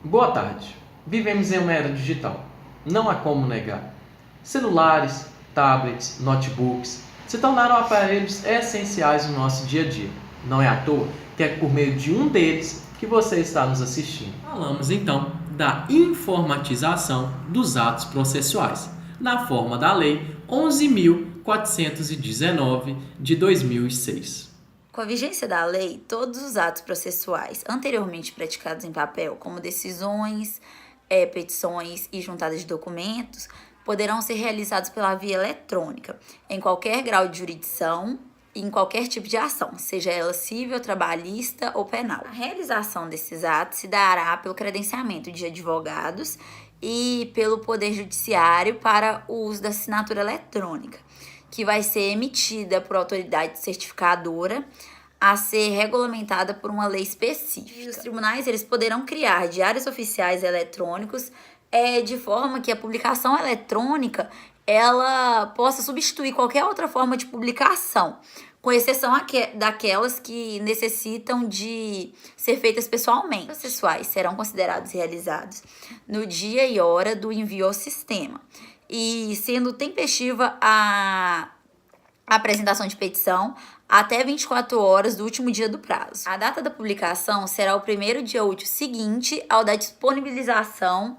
Boa tarde. Vivemos em uma era digital. Não há como negar. Celulares, tablets, notebooks se tornaram aparelhos essenciais no nosso dia a dia. Não é à toa que é por meio de um deles que você está nos assistindo. Falamos então da informatização dos atos processuais, na forma da Lei 11.419 de 2006. Com a vigência da lei, todos os atos processuais anteriormente praticados em papel, como decisões, petições e juntadas de documentos, poderão ser realizados pela via eletrônica, em qualquer grau de jurisdição e em qualquer tipo de ação, seja ela civil, trabalhista ou penal. A realização desses atos se dará pelo credenciamento de advogados e pelo Poder Judiciário para o uso da assinatura eletrônica, que vai ser emitida por autoridade certificadora a ser regulamentada por uma lei específica. E os tribunais eles poderão criar diários oficiais eletrônicos de forma que a publicação eletrônica ela possa substituir qualquer outra forma de publicação, com exceção daquelas que necessitam de ser feitas pessoalmente. Os processuais serão considerados realizados no dia e hora do envio ao sistema, e sendo tempestiva a apresentação de petição até 24 horas do último dia do prazo. A data da publicação será o primeiro dia útil seguinte ao da disponibilização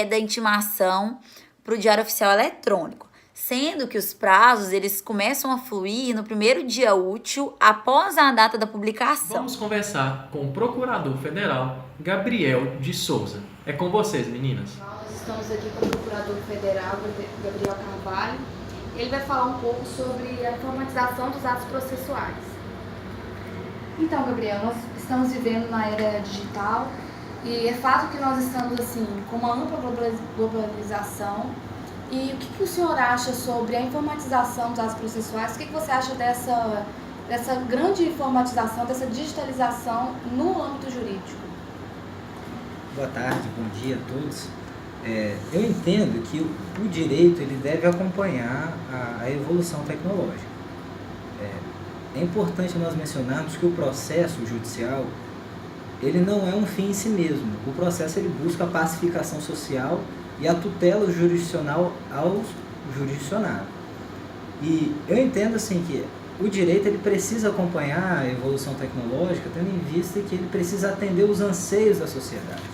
da intimação para o Diário Oficial Eletrônico, sendo que os prazos eles começam a fluir no primeiro dia útil após a data da publicação. Vamos conversar com o Procurador Federal Gabriel de Souza. É com vocês, meninas. Nós estamos aqui com o Procurador Federal Gabriel Carvalho. Ele vai falar um pouco sobre a informatização dos atos processuais. Então, Gabriel, nós estamos vivendo na era digital e é fato que nós estamos assim com uma ampla globalização. E o que o senhor acha sobre a informatização dos atos processuais? O que você acha dessa grande informatização, dessa digitalização no âmbito jurídico? Boa tarde, bom dia a todos. Eu entendo que o direito ele deve acompanhar a evolução tecnológica. É importante nós mencionarmos que o processo judicial ele não é um fim em si mesmo. O processo ele busca a pacificação social e a tutela jurisdicional aos jurisdicionados. E eu entendo assim que o direito ele precisa acompanhar a evolução tecnológica, tendo em vista que ele precisa atender os anseios da sociedade.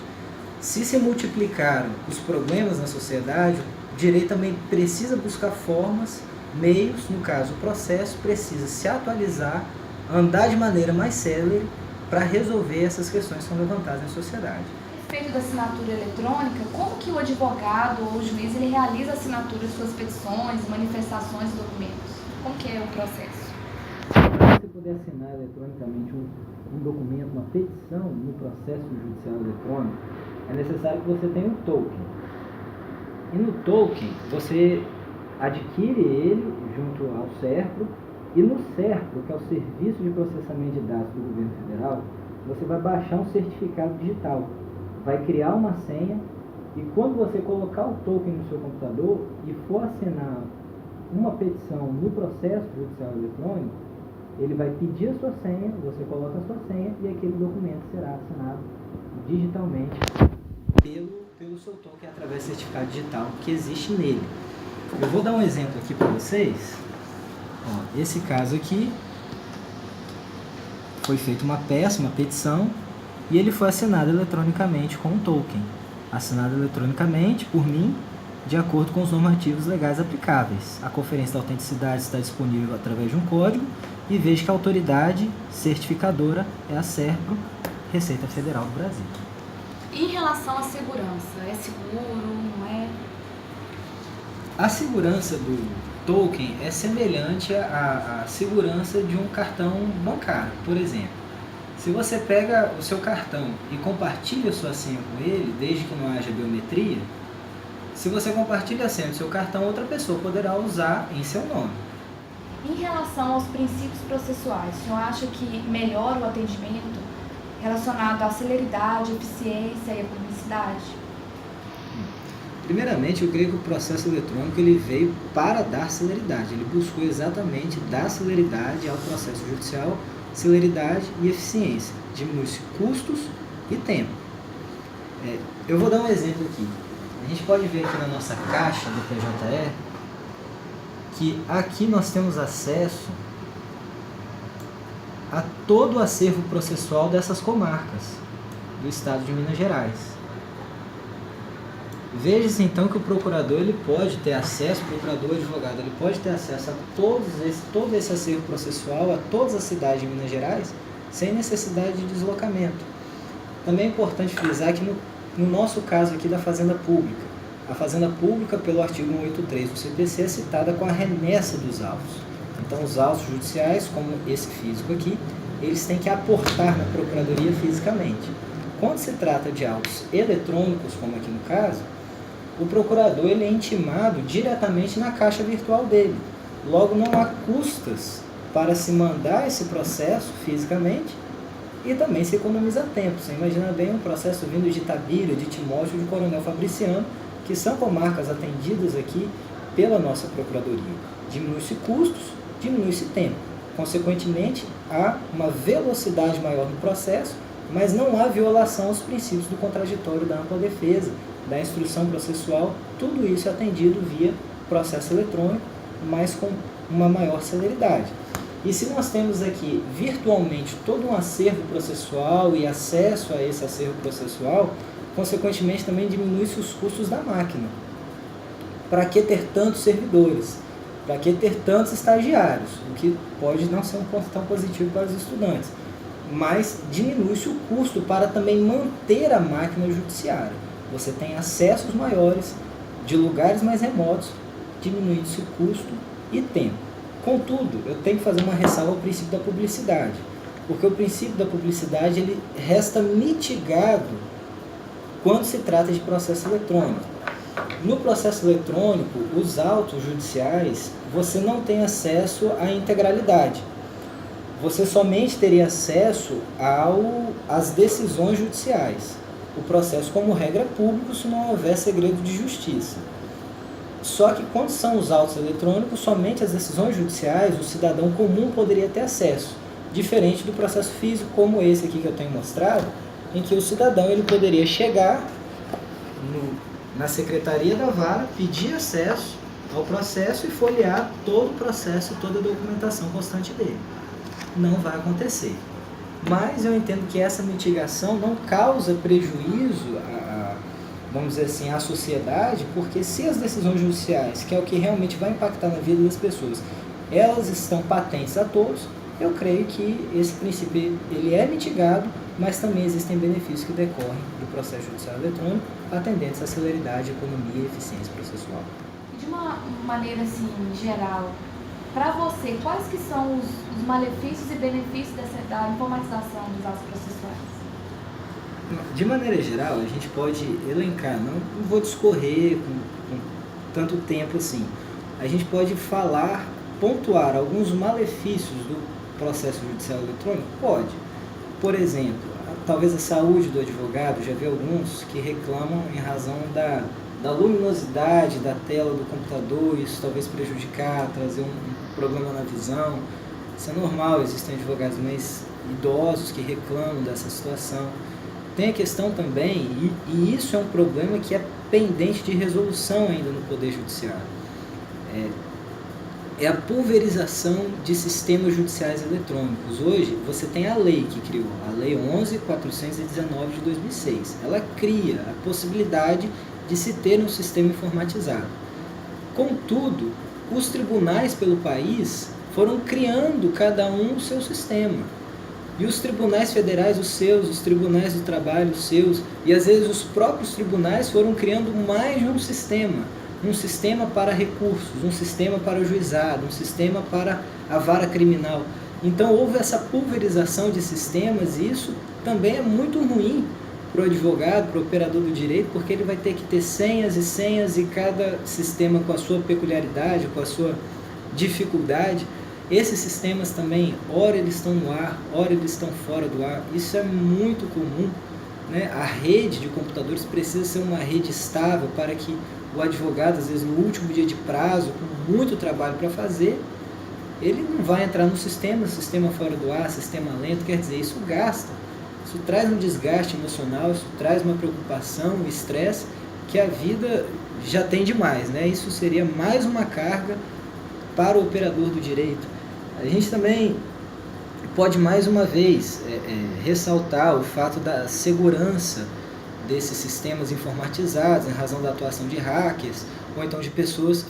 Se multiplicaram os problemas na sociedade, o direito também precisa buscar formas, meios, no caso o processo precisa se atualizar, andar de maneira mais célere para resolver essas questões que são levantadas na sociedade. A respeito da assinatura eletrônica, como que o advogado ou o juiz ele realiza a assinatura de suas petições, manifestações e documentos? Como que é o processo? Para você poder assinar eletronicamente um documento, uma petição no processo judicial eletrônico, é necessário que você tenha um token. E no token, você adquire ele junto ao SERPRO, e no SERPRO, que é o Serviço de Processamento de Dados do Governo Federal, você vai baixar um certificado digital, vai criar uma senha, e quando você colocar o token no seu computador e for assinar uma petição no processo judicial eletrônico, ele vai pedir a sua senha, você coloca a sua senha e aquele documento será assinado digitalmente pelo seu token através do certificado digital que existe nele. Eu vou dar um exemplo aqui para vocês. Esse caso aqui foi feita uma peça, uma petição, e ele foi assinado eletronicamente com um token. Assinado eletronicamente por mim, de acordo com os normativos legais aplicáveis. A conferência da autenticidade está disponível através de um código e veja que a autoridade certificadora é a SERPRO, Receita Federal do Brasil. Em relação à segurança, é seguro, não é? A segurança do token é semelhante à segurança de um cartão bancário, por exemplo. Se você pega o seu cartão e compartilha a sua senha com ele, desde que não haja biometria, se você compartilha a senha do seu cartão, outra pessoa poderá usar em seu nome. Em relação aos princípios processuais, o senhor acha que melhora o atendimento relacionado à celeridade, eficiência e à publicidade? Primeiramente, eu creio que o processo eletrônico ele veio para dar celeridade. Ele buscou exatamente dar celeridade ao processo judicial, celeridade e eficiência. Diminui-se custos e tempo. Eu vou dar um exemplo aqui. A gente pode ver aqui na nossa caixa do PJE que aqui nós temos acesso a todo o acervo processual dessas comarcas do estado de Minas Gerais. Veja-se então que o procurador ele pode ter acesso, o procurador advogado, ele pode ter acesso a todo esse acervo processual, a todas as cidades de Minas Gerais, sem necessidade de deslocamento. Também é importante frisar que no nosso caso aqui da Fazenda Pública, a Fazenda Pública, pelo artigo 183 do CPC, é citada com a remessa dos autos. Então, os autos judiciais, como esse físico aqui, eles têm que aportar na Procuradoria fisicamente. Quando se trata de autos eletrônicos, como aqui no caso, o procurador ele é intimado diretamente na caixa virtual dele. Logo, não há custas para se mandar esse processo fisicamente e também se economiza tempo. Você imagina bem um processo vindo de Itabira, de Timóteo, de Coronel Fabriciano, que são comarcas atendidas aqui pela nossa Procuradoria. Diminui-se custos, diminui-se tempo. Consequentemente, há uma velocidade maior no processo, mas não há violação aos princípios do contraditório, da ampla defesa, da instrução processual. Tudo isso é atendido via processo eletrônico, mas com uma maior celeridade. E se nós temos aqui virtualmente todo um acervo processual e acesso a esse acervo processual, consequentemente também diminui-se os custos da máquina. Para que ter tantos servidores? Para que ter tantos estagiários? O que pode não ser um ponto tão positivo para os estudantes. Mas diminui-se o custo para também manter a máquina judiciária. Você tem acessos maiores de lugares mais remotos, diminuindo-se o custo e tempo. Contudo, eu tenho que fazer uma ressalva ao princípio da publicidade, porque o princípio da publicidade ele resta mitigado quando se trata de processo eletrônico. No processo eletrônico, os autos judiciais, você não tem acesso à integralidade. Você somente teria acesso às decisões judiciais. O processo, como regra, é público se não houver segredo de justiça. Só que quando são os autos eletrônicos, somente as decisões judiciais o cidadão comum poderia ter acesso, diferente do processo físico como esse aqui que eu tenho mostrado, em que o cidadão ele poderia chegar na secretaria da vara, pedir acesso ao processo e folhear todo o processo e toda a documentação constante dele. Não vai acontecer. Mas eu entendo que essa mitigação não causa prejuízo vamos dizer assim, à sociedade, porque se as decisões judiciais, que é o que realmente vai impactar na vida das pessoas, elas estão patentes a todos, eu creio que esse princípio ele é mitigado, mas também existem benefícios que decorrem do processo judicial eletrônico, atendentes à celeridade, economia e eficiência processual. De uma maneira assim, geral, para você, quais que são os malefícios e benefícios da informatização dos atos processuais? De maneira geral, a gente pode elencar, não vou discorrer com tanto tempo assim, a gente pode pontuar alguns malefícios do processo judicial eletrônico? Pode. Por exemplo, talvez a saúde do advogado, já vi alguns que reclamam em razão da luminosidade da tela do computador, isso talvez prejudicar, trazer um problema na visão. Isso é normal, existem advogados mais idosos que reclamam dessa situação. Tem a questão também, e isso é um problema que é pendente de resolução ainda no Poder Judiciário, é a pulverização de sistemas judiciais eletrônicos. Hoje, você tem a lei que criou, a Lei 11.419 de 2006. Ela cria a possibilidade de se ter um sistema informatizado. Contudo, os tribunais pelo país foram criando cada um o seu sistema. E os tribunais federais, os seus, os tribunais do trabalho, os seus, e às vezes os próprios tribunais foram criando mais de um sistema para recursos, um sistema para o juizado, um sistema para a vara criminal. Então houve essa pulverização de sistemas e isso também é muito ruim para o advogado, para o operador do direito, porque ele vai ter que ter senhas e senhas e cada sistema com a sua peculiaridade, com a sua dificuldade. Esses sistemas também, ora eles estão no ar, ora eles estão fora do ar. Isso é muito comum, né? A rede de computadores precisa ser uma rede estável para que o advogado, às vezes no último dia de prazo, com muito trabalho para fazer, ele não vai entrar no sistema fora do ar, sistema lento, quer dizer, isso gasta. isso traz um desgaste emocional, isso traz uma preocupação, um estresse que a vida já tem demais, né? Isso seria mais uma carga para o operador do direito. A gente também pode mais uma vez ressaltar o fato da segurança desses sistemas informatizados em razão da atuação de hackers ou então de pessoas...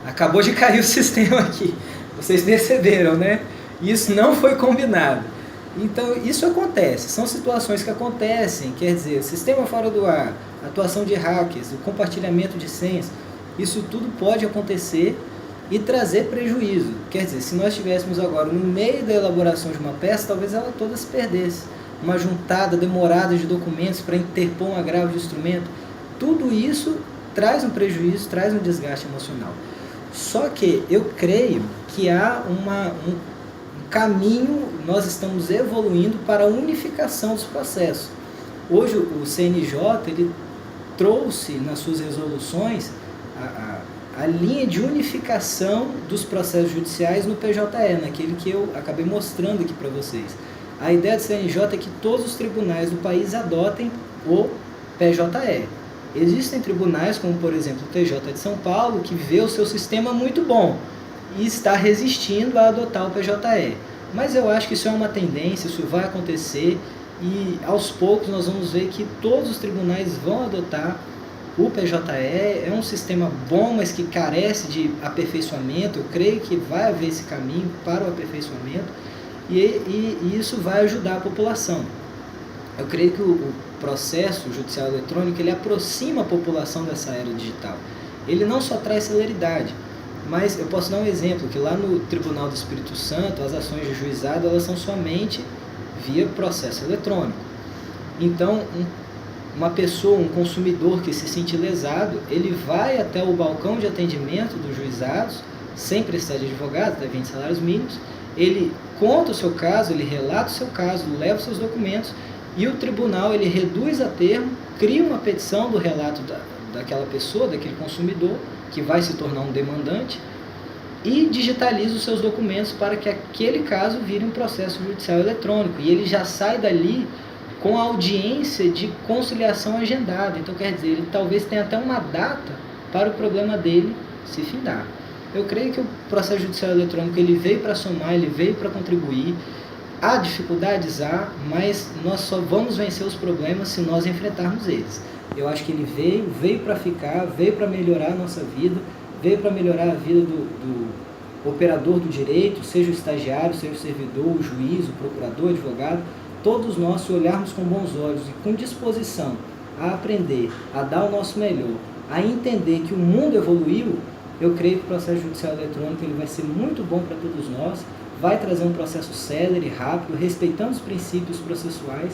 acabou de cair o sistema aqui, vocês perceberam, né? Isso não foi combinado. Então, isso acontece, são situações que acontecem, quer dizer, sistema fora do ar, atuação de hackers, o compartilhamento de senhas, isso tudo pode acontecer e trazer prejuízo. Quer dizer, se nós estivéssemos agora no meio da elaboração de uma peça, talvez ela toda se perdesse. Uma juntada demorada de documentos para interpor um agravo de instrumento, tudo isso traz um prejuízo, traz um desgaste emocional. Só que eu creio que há um caminho, nós estamos evoluindo para a unificação dos processos. Hoje o CNJ ele trouxe nas suas resoluções a linha de unificação dos processos judiciais no PJE, naquele que eu acabei mostrando aqui para vocês. A ideia do CNJ é que todos os tribunais do país adotem o PJE. Existem tribunais, como por exemplo o TJ de São Paulo, que vê o seu sistema muito bom e está resistindo a adotar o PJE. Mas eu acho que isso é uma tendência, isso vai acontecer e aos poucos nós vamos ver que todos os tribunais vão adotar o PJE. É um sistema bom, mas que carece de aperfeiçoamento. Eu creio que vai haver esse caminho para o aperfeiçoamento e isso vai ajudar a população. Eu creio que o processo judicial eletrônico ele aproxima a população dessa era digital. Ele não só traz celeridade, mas eu posso dar um exemplo, que lá no Tribunal do Espírito Santo, as ações de juizado elas são somente via processo eletrônico. Então, uma pessoa, um consumidor que se sente lesado, ele vai até o balcão de atendimento dos juizados, sem precisar de advogado, até 20 salários mínimos, ele conta o seu caso, ele relata o seu caso, leva os seus documentos, e o tribunal ele reduz a termo, cria uma petição do relato daquela pessoa, daquele consumidor, que vai se tornar um demandante, e digitaliza os seus documentos para que aquele caso vire um processo judicial eletrônico. E ele já sai dali com a audiência de conciliação agendada. Então, quer dizer, ele talvez tenha até uma data para o problema dele se findar. Eu creio que o processo judicial eletrônico ele veio para somar, ele veio para contribuir. Há dificuldades, mas nós só vamos vencer os problemas se nós enfrentarmos eles. Eu acho que ele veio para ficar, veio para melhorar a nossa vida, veio para melhorar a vida do operador do direito, seja o estagiário, seja o servidor, o juiz, o procurador, o advogado. Todos nós, se olharmos com bons olhos e com disposição a aprender, a dar o nosso melhor, a entender que o mundo evoluiu, eu creio que o processo judicial eletrônico ele vai ser muito bom para todos nós, vai trazer um processo célere, rápido, respeitando os princípios processuais,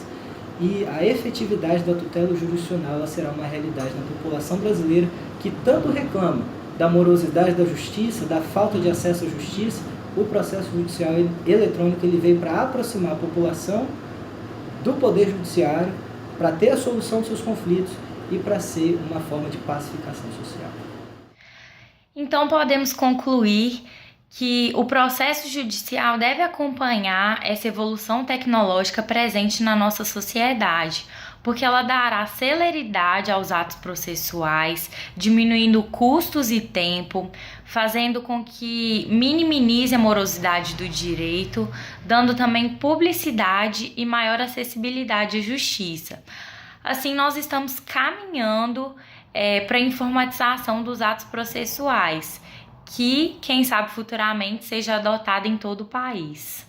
e a efetividade da tutela jurisdicional ela será uma realidade na população brasileira que tanto reclama da morosidade da justiça, da falta de acesso à justiça. O processo judicial eletrônico ele veio para aproximar a população do poder judiciário, para ter a solução dos seus conflitos e para ser uma forma de pacificação social. Então podemos concluir que o processo judicial deve acompanhar essa evolução tecnológica presente na nossa sociedade, porque ela dará celeridade aos atos processuais, diminuindo custos e tempo, fazendo com que minimize a morosidade do direito, dando também publicidade e maior acessibilidade à justiça. Assim, nós estamos caminhando para a informatização dos atos processuais, que, quem sabe, futuramente seja adotada em todo o país.